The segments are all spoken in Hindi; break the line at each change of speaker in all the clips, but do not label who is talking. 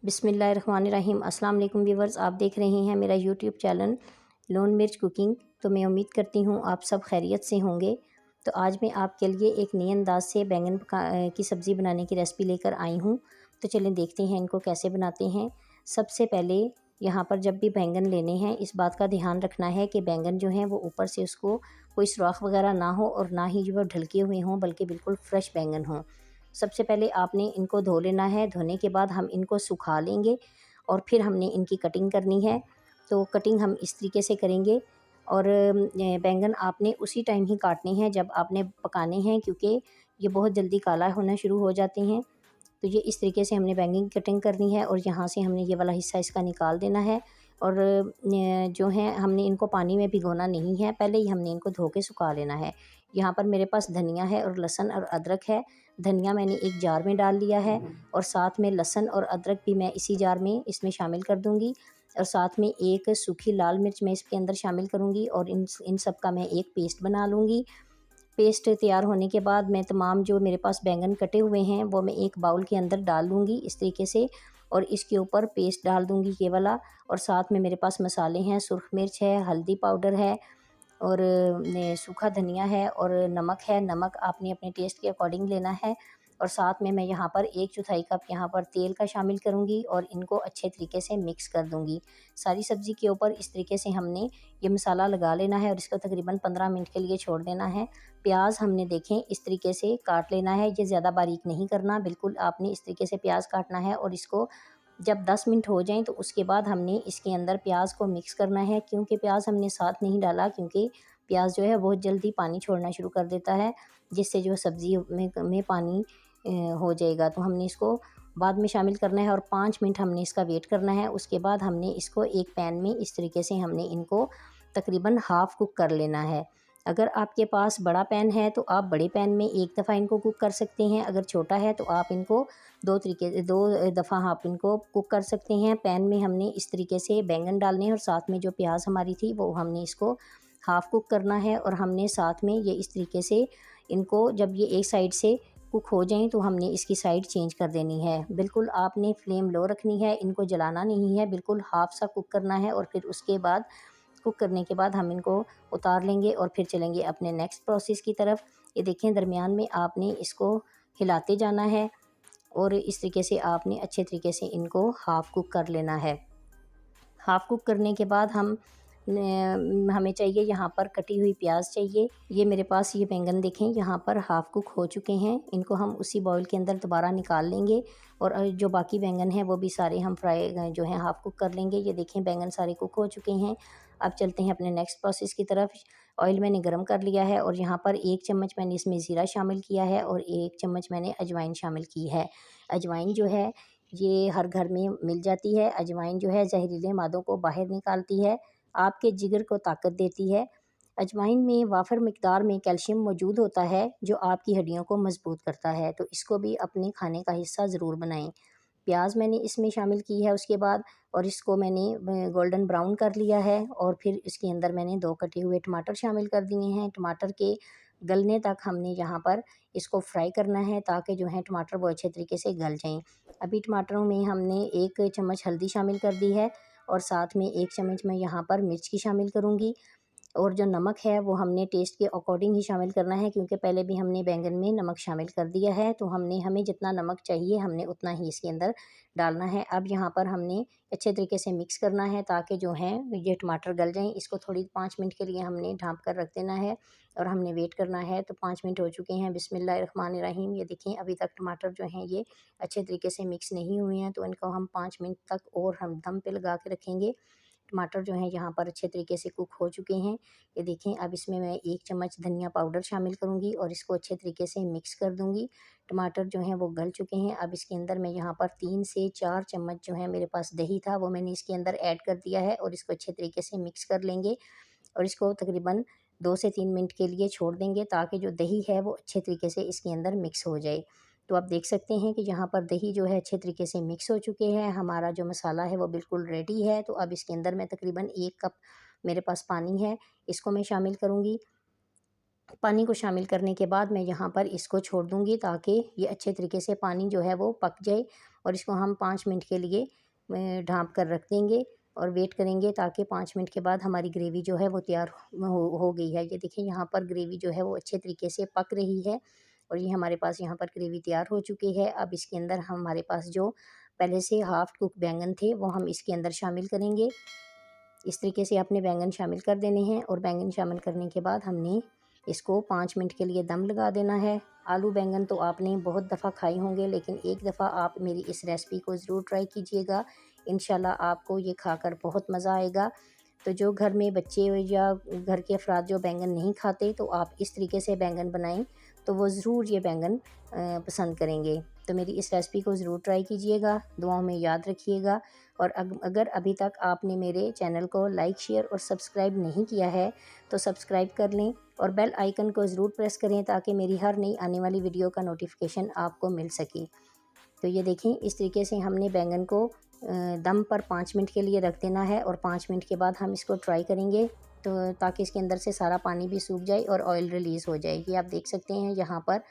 बिस्मिल्लाहिर्रहमानिर्रहीम। अस्सलाम वालेकुम व्यूवर्स, आप देख रहे हैं मेरा यूट्यूब चैनल लून मिर्च कुकिंग। तो मैं उम्मीद करती हूँ आप सब खैरियत से होंगे। तो आज मैं आपके लिए एक नए अंदाज से बैंगन की सब्ज़ी बनाने की रेसिपी लेकर आई हूँ। तो चलें देखते हैं इनको कैसे बनाते हैं। सबसे पहले यहाँ पर जब भी बैंगन लेने हैं इस बात का ध्यान रखना है कि बैंगन जो हैं वो ऊपर से उसको कोई सुराख वगैरह ना हो और ना ही जो है ढलके हुए हों, बल्कि बिल्कुल फ्रेश बैंगन हों। सबसे पहले आपने इनको धो लेना है। धोने के बाद हम इनको सुखा लेंगे और फिर हमने इनकी कटिंग करनी है। तो कटिंग हम इस तरीके से करेंगे और बैंगन आपने उसी टाइम ही काटने हैं जब आपने पकाने हैं, क्योंकि ये बहुत जल्दी काला होना शुरू हो जाते हैं। तो ये इस तरीके से हमने बैंगन की कटिंग करनी है और यहाँ से हमने ये वाला हिस्सा इसका निकाल देना है। और जो है हमने इनको पानी में भिगोना नहीं है, पहले ही हमने इनको धो के सुखा लेना है। यहाँ पर मेरे पास धनिया है और लहसुन और अदरक है। धनिया मैंने एक जार में डाल लिया है और साथ में लहसुन और अदरक भी मैं इसी जार में इसमें शामिल कर दूँगी और साथ में एक सूखी लाल मिर्च मैं इसके अंदर शामिल करूँगी और इन सब का मैं एक पेस्ट बना लूँगी। पेस्ट तैयार होने के बाद मैं तमाम जो मेरे पास बैंगन कटे हुए हैं वो मैं एक बाउल के अंदर डाल लूँगी इस तरीके से और इसके ऊपर पेस्ट डाल दूँगी ये वाला। और साथ में मेरे पास मसाले हैं, सुर्ख मिर्च है, हल्दी पाउडर है और सूखा धनिया है और नमक है। नमक आपने अपने टेस्ट के अकॉर्डिंग लेना है। और साथ में मैं यहाँ पर 1/4 कप यहाँ पर तेल का शामिल करूँगी और इनको अच्छे तरीके से मिक्स कर दूँगी। सारी सब्ज़ी के ऊपर इस तरीके से हमने ये मसाला लगा लेना है और इसको तकरीबन 15 मिनट के लिए छोड़ देना है। प्याज हमने देखें इस तरीके से काट लेना है, ये ज़्यादा बारीक नहीं करना, बिल्कुल आपने इस तरीके से प्याज काटना है। और इसको जब 10 मिनट हो जाएँ तो उसके बाद हमने इसके अंदर प्याज को मिक्स करना है, क्योंकि प्याज हमने साथ नहीं डाला, क्योंकि प्याज जो है बहुत जल्दी पानी छोड़ना शुरू कर देता है, जिससे जो सब्ज़ी में पानी हो जाएगा। तो हमने इसको बाद में शामिल करना है और 5 मिनट हमने इसका वेट करना है। उसके बाद हमने इसको एक पैन में इस तरीके से हमने इनको तकरीबन हाफ़ कुक कर लेना है। अगर आपके पास बड़ा पैन है तो आप बड़े पैन में एक दफ़ा इनको कुक कर सकते हैं। अगर छोटा है तो आप इनको 2 दफ़ा आप इनको कुक कर सकते हैं। पैन में हमने इस तरीके से बैंगन डालने हैं और साथ में जो प्याज हमारी थी वो हमने इसको हाफ़ कुक करना है। और हमने साथ में ये इस तरीके से इनको जब ये एक साइड से कुक हो जाएँ तो हमने इसकी साइड चेंज कर देनी है। बिल्कुल आपने फ्लेम लो रखनी है, इनको जलाना नहीं है, बिल्कुल हाफ़ सा कुक करना है। और फिर उसके बाद कुक करने के बाद हम इनको उतार लेंगे और फिर चलेंगे अपने नेक्स्ट प्रोसेस की तरफ। ये देखें दरमियान में आपने इसको हिलाते जाना है और इस तरीके से आपने अच्छे तरीके से इनको हाफ़ कुक कर लेना है। हाफ़ कुक करने के बाद हमें चाहिए यहाँ पर कटी हुई प्याज चाहिए। ये मेरे पास ये बैंगन देखें यहाँ पर हाफ़ कुक हो चुके हैं। इनको हम उसी बाउल के अंदर दोबारा निकाल लेंगे और जो बाकी बैंगन हैं वो भी सारे हम फ्राई जो है हाफ़ कुक कर लेंगे। ये देखें बैंगन सारे कुक हो चुके हैं। अब चलते हैं अपने नेक्स्ट प्रोसेस की तरफ। ऑयल मैंने गरम कर लिया है और यहाँ पर 1 चम्मच मैंने इसमें ज़ीरा शामिल किया है और 1 चम्मच मैंने अजवाइन शामिल की है। अजवाइन जो है ये हर घर में मिल जाती है। अजवाइन जो है जहरीले मादों को बाहर निकालती है, आपके जिगर को ताकत देती है। अजवाइन में वाफर मिकदार में कैल्शियम मौजूद होता है जो आपकी हड्डियों को मजबूत करता है, तो इसको भी अपने खाने का हिस्सा ज़रूर बनाएं। प्याज मैंने इसमें शामिल की है उसके बाद और इसको मैंने गोल्डन ब्राउन कर लिया है और फिर इसके अंदर मैंने 2 कटे हुए टमाटर शामिल कर दिए हैं। टमाटर के गलने तक हमने यहाँ पर इसको फ्राई करना है ताकि जो है टमाटर वो अच्छे तरीके से गल जाएँ। अभी टमाटरों में हमने 1 चम्मच हल्दी शामिल कर दी है और साथ में 1 चम्मच मैं यहाँ पर मिर्च की शामिल करूँगी। और जो नमक है वो हमने टेस्ट के अकॉर्डिंग ही शामिल करना है, क्योंकि पहले भी हमने बैंगन में नमक शामिल कर दिया है। तो हमें जितना नमक चाहिए हमने उतना ही इसके अंदर डालना है। अब यहाँ पर हमने अच्छे तरीके से मिक्स करना है ताकि जो है ये टमाटर गल जाएँ। इसको थोड़ी 5 मिनट के लिए हमने ढाँप कर रख देना है और हमने वेट करना है। तो 5 मिनट हो चुके हैं। बिस्मिल्लाहिर्रहमानिर्रहीम। ये देखें अभी तक टमाटर जो हैं ये अच्छे तरीके से मिक्स नहीं हुए हैं, तो इनको हम 5 मिनट तक और हम दम पे लगा के रखेंगे। टमाटर जो हैं यहाँ पर अच्छे तरीके से कुक हो चुके हैं। ये देखें अब इसमें मैं 1 चम्मच धनिया पाउडर शामिल करूँगी और इसको अच्छे तरीके से मिक्स कर दूँगी। टमाटर जो हैं वो गल चुके हैं। अब इसके अंदर मैं यहाँ पर 3 से 4 चम्मच जो है मेरे पास दही था वो मैंने इसके अंदर ऐड कर दिया है और इसको अच्छे तरीके से मिक्स कर लेंगे और इसको तकरीबन 2 से 3 मिनट के लिए छोड़ देंगे ताकि जो दही है वो अच्छे तरीके से इसके अंदर मिक्स हो जाए। तो आप देख सकते हैं कि यहाँ पर दही जो है अच्छे तरीके से मिक्स हो चुके हैं। हमारा जो मसाला है वो बिल्कुल रेडी है। तो अब इसके अंदर मैं तकरीबन 1 कप मेरे पास पानी है, इसको मैं शामिल करूँगी। पानी को शामिल करने के बाद मैं यहाँ पर इसको छोड़ दूँगी ताकि ये अच्छे तरीके से पानी जो है वो पक जाए और इसको हम 5 मिनट के लिए ढाँप कर रख देंगे और वेट करेंगे ताकि 5 मिनट के बाद हमारी ग्रेवी जो है वो तैयार हो गई है। ये देखिए यहाँ पर ग्रेवी जो है वो अच्छे तरीके से पक रही है और ये हमारे पास यहाँ पर ग्रेवी तैयार हो चुकी है। अब इसके अंदर हमारे पास जो पहले से हाफ़ कुक बैंगन थे वो हम इसके अंदर शामिल करेंगे। इस तरीके से अपने बैंगन शामिल कर देने हैं और बैंगन शामिल करने के बाद हमने इसको 5 मिनट के लिए दम लगा देना है। आलू बैंगन तो आपने बहुत दफ़ा खाए होंगे, लेकिन एक दफ़ा आप मेरी इस रेसिपी को ज़रूर ट्राई कीजिएगा। इंशाल्लाह आपको ये खाकर बहुत मज़ा आएगा। तो जो घर में बच्चे या घर के अफराद जो बैंगन नहीं खाते, तो आप इस तरीके से बैंगन बनाएं तो वो ज़रूर ये बैंगन पसंद करेंगे। तो मेरी इस रेसिपी को ज़रूर ट्राई कीजिएगा, दुआओं में याद रखिएगा। और अगर अभी तक आपने मेरे चैनल को लाइक, शेयर और सब्सक्राइब नहीं किया है तो सब्सक्राइब कर लें और बेल आइकन को ज़रूर प्रेस करें ताकि मेरी हर नई आने वाली वीडियो का नोटिफिकेशन आपको मिल सके। तो ये देखें, इस तरीके से हमने बैंगन को दम पर 5 मिनट के लिए रख देना है और 5 मिनट के बाद हम इसको ट्राई करेंगे तो ताकि इसके अंदर से सारा पानी भी सूख जाए और ऑयल रिलीज़ हो जाए। ये आप देख सकते हैं यहाँ पर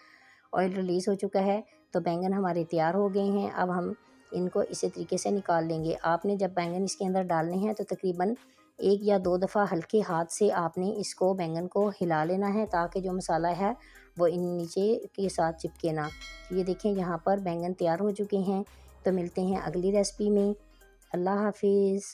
ऑयल रिलीज़ हो चुका है। तो बैंगन हमारे तैयार हो गए हैं। अब हम इनको इसी तरीके से निकाल लेंगे। आपने जब बैंगन इसके अंदर डालने हैं तो तकरीबन 1 या 2 दफ़ा हल्के हाथ से आपने इसको बैंगन को हिला लेना है ताकि जो मसाला है वो इन नीचे के साथ चिपके ना। ये देखें यहाँ पर बैंगन तैयार हो चुके हैं। तो मिलते हैं अगली रेसिपी में। अल्लाह हाफिज़।